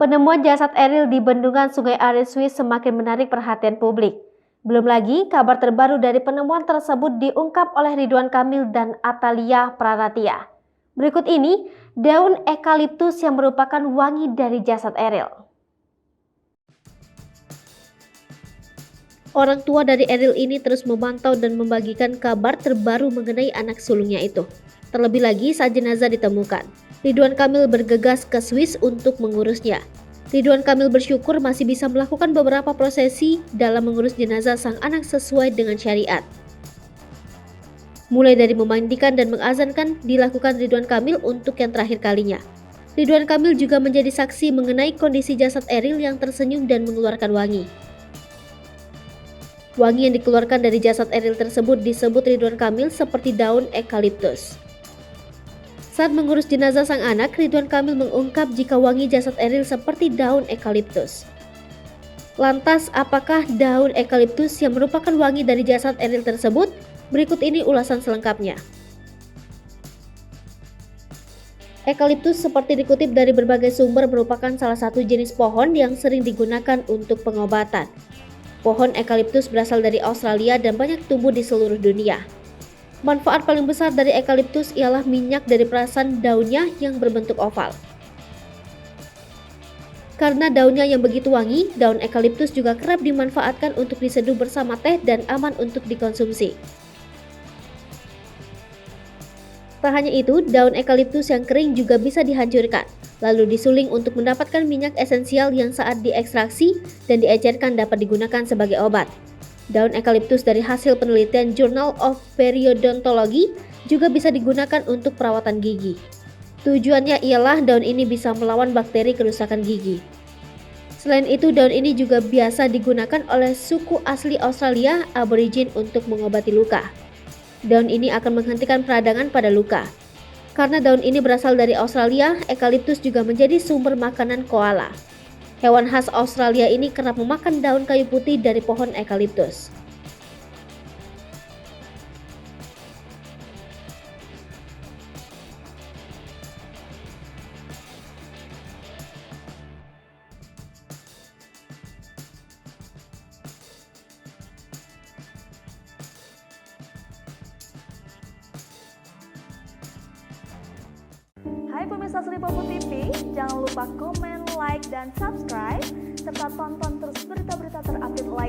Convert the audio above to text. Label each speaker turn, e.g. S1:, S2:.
S1: Penemuan jasad Eril di bendungan Sungai Are Swiss semakin menarik perhatian publik. Belum lagi, kabar terbaru dari penemuan tersebut diungkap oleh Ridwan Kamil dan Atalia Praratia. Berikut ini, daun eukaliptus yang merupakan wangi dari jasad Eril. Orang tua dari Eril ini terus memantau dan membagikan kabar terbaru mengenai anak sulungnya itu. Terlebih lagi saat jenazah ditemukan, Ridwan Kamil bergegas ke Swiss untuk mengurusnya. Ridwan Kamil bersyukur masih bisa melakukan beberapa prosesi dalam mengurus jenazah sang anak sesuai dengan syariat. Mulai dari memandikan dan mengazankan dilakukan Ridwan Kamil untuk yang terakhir kalinya. Ridwan Kamil juga menjadi saksi mengenai kondisi jasad Eril yang tersenyum dan mengeluarkan wangi. Wangi yang dikeluarkan dari jasad Eril tersebut disebut Ridwan Kamil seperti daun eukaliptus. Saat mengurus jenazah sang anak, Ridwan Kamil mengungkap jika wangi jasad Eril seperti daun eukaliptus. Lantas, apakah daun eukaliptus yang merupakan wangi dari jasad Eril tersebut? Berikut ini ulasan selengkapnya. Eukaliptus seperti dikutip dari berbagai sumber merupakan salah satu jenis pohon yang sering digunakan untuk pengobatan. Pohon eukaliptus berasal dari Australia dan banyak tumbuh di seluruh dunia. Manfaat paling besar dari eukaliptus ialah minyak dari perasan daunnya yang berbentuk oval. Karena daunnya yang begitu wangi, daun eukaliptus juga kerap dimanfaatkan untuk diseduh bersama teh dan aman untuk dikonsumsi. Tak hanya itu, daun eukaliptus yang kering juga bisa dihancurkan, lalu disuling untuk mendapatkan minyak esensial yang saat diekstraksi dan diecerkan dapat digunakan sebagai obat. Daun eukaliptus dari hasil penelitian Journal of Periodontology juga bisa digunakan untuk perawatan gigi. Tujuannya ialah daun ini bisa melawan bakteri kerusakan gigi. Selain itu, daun ini juga biasa digunakan oleh suku asli Australia Aborigin untuk mengobati luka. Daun ini akan menghentikan peradangan pada luka. Karena daun ini berasal dari Australia, eukaliptus juga menjadi sumber makanan koala. Hewan khas Australia ini kerap memakan daun kayu putih dari pohon eukaliptus.
S2: Hai pemirsa Sri Popo TV, jangan lupa komen, like, dan subscribe, serta tonton terus berita-berita terupdate lainnya.